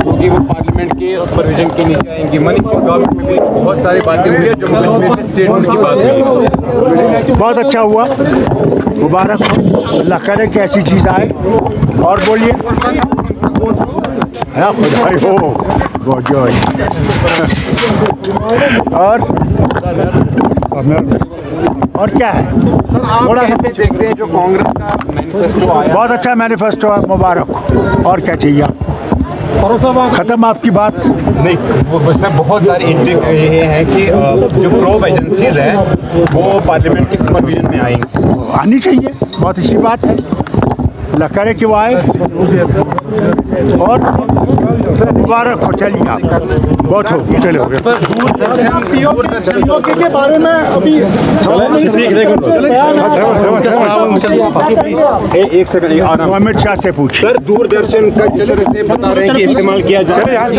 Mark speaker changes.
Speaker 1: होगी वो पार्लियामेंट के सुपरविजन के नीचे आएंगी। मणिपुर गवर्नमेंट में भी बहुत सारी बातें हुई है, जम्मू कश्मीर में स्टेटमेंट की बात हुई।
Speaker 2: बहुत अच्छा हुआ, मुबारक हो, अल्लाह करे कि ऐसी चीज़ आए। और बोलिए, हाँ खुदाई हो बहुत जो और क्या है?
Speaker 1: आप कैसे देख रहे हैं जो कांग्रेस का मैनिफेस्टो आया?
Speaker 2: बहुत अच्छा मैनिफेस्टो है, मुबारक हो। और क्या चाहिए आपको? खत्म आपकी बात?
Speaker 1: नहीं, वो उसमें बहुत सारे इंट्रिग ये हैं कि जो प्रोब एजेंसीज हैं वो पार्लियामेंट के सुपरविजन में आएंगी।
Speaker 2: आनी चाहिए, बहुत अच्छी बात है, अल्लाह करे कि वो आए। और मुबारक हो, चलिए आप बहुत हो, चले हो गए।
Speaker 3: के बारे में अभी
Speaker 1: एक सेकंड
Speaker 2: अमित शाह से पूछिए।
Speaker 1: सर, दूरदर्शन का जिस तरह से बता रहे हैं कि इस्तेमाल किया जा रहा है।